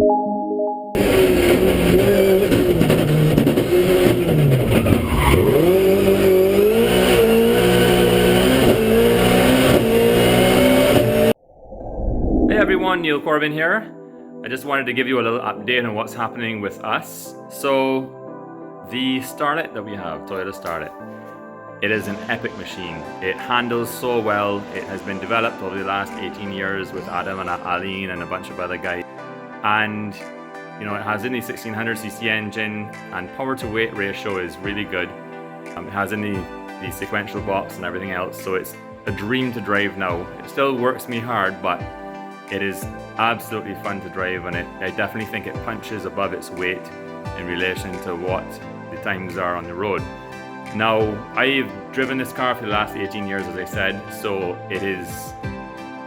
Hey everyone, Neil Corbin here. I just wanted to give you a little update on what's happening with us. So, the Starlet that we have, Toyota Starlet, it is an epic machine. It handles so well. It has been developed over the last 18 years with Adam and Aline and a bunch of other guys. And you know, it has in the 1600cc engine, and power to weight ratio is really good. It has in the sequential box and everything else, so it's a dream to drive now. It still works me hard, but it is absolutely fun to drive, and I definitely think it punches above its weight in relation to what the times are on the road. Now, I've driven this car for the last 18 years, as I said, so it is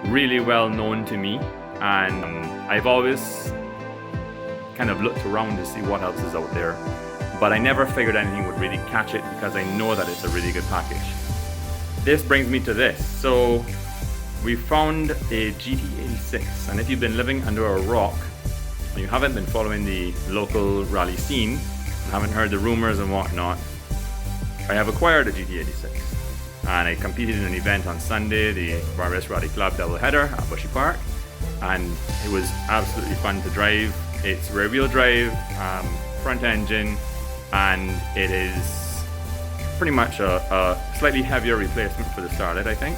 really well known to me, and I've always kind of looked around to see what else is out there, but I never figured anything would really catch it because I know that it's a really good package. This brings me to this. So we found a GT86, and if you've been living under a rock and you haven't been following the local rally scene and haven't heard the rumors and whatnot, I have acquired a GT86, and I competed in an event on Sunday, the Barbados Rally Club doubleheader at Bushy Park, and it was absolutely fun to drive. It's rear wheel drive, front engine, and it is pretty much a slightly heavier replacement for the Starlet, I think.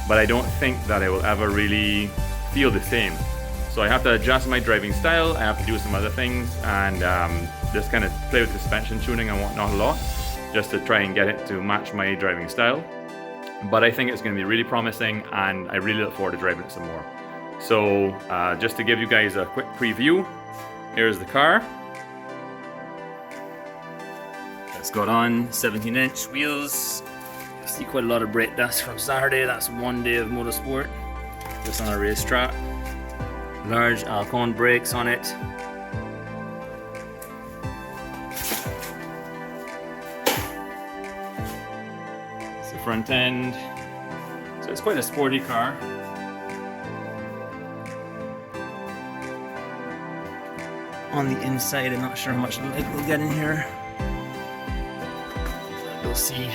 But I don't think that I will ever really feel the same. So I have to adjust my driving style, I have to do some other things, and just kind of play with suspension tuning and whatnot a lot, just to try and get it to match my driving style. But I think it's going to be really promising, and I really look forward to driving it some more. So just to give you guys a quick preview, here's the car. It's got on 17-inch wheels. You see quite a lot of brake dust from Saturday. That's one day of motorsport, just on a racetrack. Large Alcon brakes on it. It's the front end. So it's quite a sporty car. On the inside, I'm not sure how much light we'll get in here. You'll see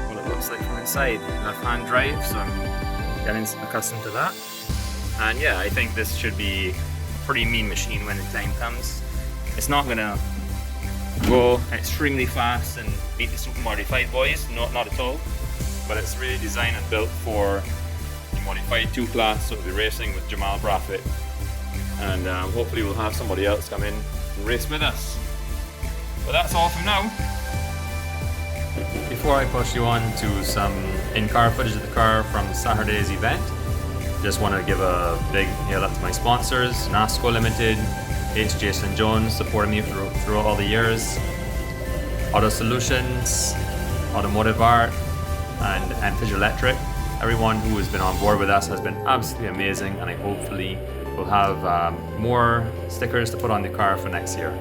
what it looks like from inside. Left-hand drive, so I'm getting accustomed to that. And yeah, I think this should be a pretty mean machine when the time comes. It's not gonna go extremely fast and beat the super modified boys, not at all. But it's really designed and built for modified 2 class, so it'll be racing with Jamal Braffett, and hopefully we'll have somebody else come in and race with us. But that's all from now. Before I push you on to some in-car footage of the car from Saturday's event, just want to give a big hail up to my sponsors, NASCO Limited, H. Jason Jones, supporting me throughout all the years, Auto Solutions, Automotive Art, and Empage Electric. Everyone who has been on board with us has been absolutely amazing, and I hopefully will have more stickers to put on the car for next year.